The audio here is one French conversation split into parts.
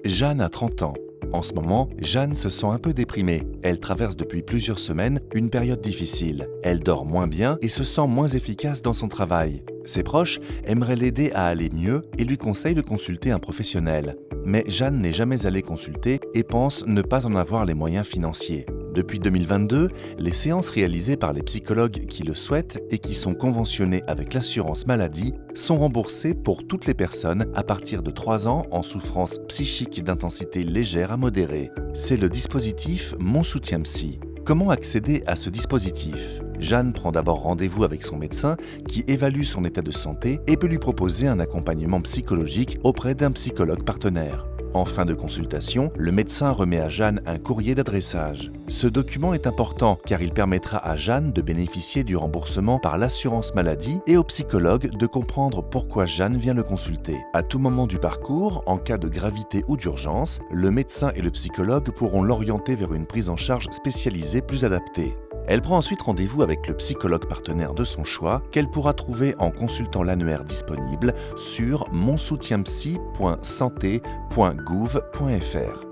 Jeanne a 30 ans. En ce moment, Jeanne se sent un peu déprimée. Elle traverse depuis plusieurs semaines une période difficile. Elle dort moins bien et se sent moins efficace dans son travail. Ses proches aimeraient l'aider à aller mieux et lui conseillent de consulter un professionnel. Mais Jeanne n'est jamais allée consulter et pense ne pas en avoir les moyens financiers. Depuis 2022, les séances réalisées par les psychologues qui le souhaitent et qui sont conventionnées avec l'assurance maladie sont remboursées pour toutes les personnes à partir de 3 ans en souffrance psychique d'intensité légère à modérée. C'est le dispositif Mon Soutien Psy. Comment accéder à ce dispositif ? Jeanne prend d'abord rendez-vous avec son médecin qui évalue son état de santé et peut lui proposer un accompagnement psychologique auprès d'un psychologue partenaire. En fin de consultation, le médecin remet à Jeanne un courrier d'adressage. Ce document est important car il permettra à Jeanne de bénéficier du remboursement par l'assurance maladie et au psychologue de comprendre pourquoi Jeanne vient le consulter. À tout moment du parcours, en cas de gravité ou d'urgence, le médecin et le psychologue pourront l'orienter vers une prise en charge spécialisée plus adaptée. Elle prend ensuite rendez-vous avec le psychologue partenaire de son choix qu'elle pourra trouver en consultant l'annuaire disponible sur monsoutienpsy.santé.gouv.fr.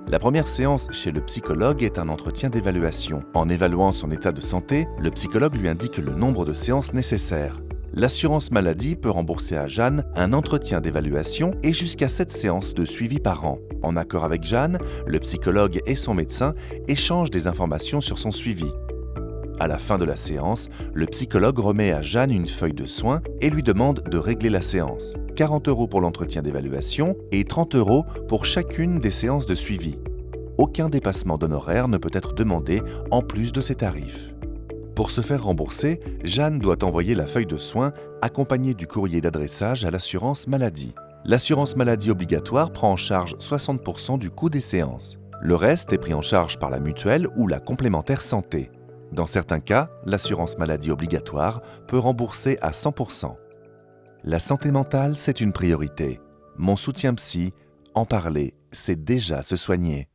La première séance chez le psychologue est un entretien d'évaluation. En évaluant son état de santé, le psychologue lui indique le nombre de séances nécessaires. L'assurance maladie peut rembourser à Jeanne un entretien d'évaluation et jusqu'à 7 séances de suivi par an. En accord avec Jeanne, le psychologue et son médecin échangent des informations sur son suivi. À la fin de la séance, le psychologue remet à Jeanne une feuille de soins et lui demande de régler la séance. 40 € pour l'entretien d'évaluation et 30 € pour chacune des séances de suivi. Aucun dépassement d'honoraires ne peut être demandé en plus de ces tarifs. Pour se faire rembourser, Jeanne doit envoyer la feuille de soins accompagnée du courrier d'adressage à l'assurance maladie. L'assurance maladie obligatoire prend en charge 60% du coût des séances. Le reste est pris en charge par la mutuelle ou la complémentaire santé. Dans certains cas, l'assurance maladie obligatoire peut rembourser à 100%. La santé mentale, c'est une priorité. Mon soutien psy, en parler, c'est déjà se soigner.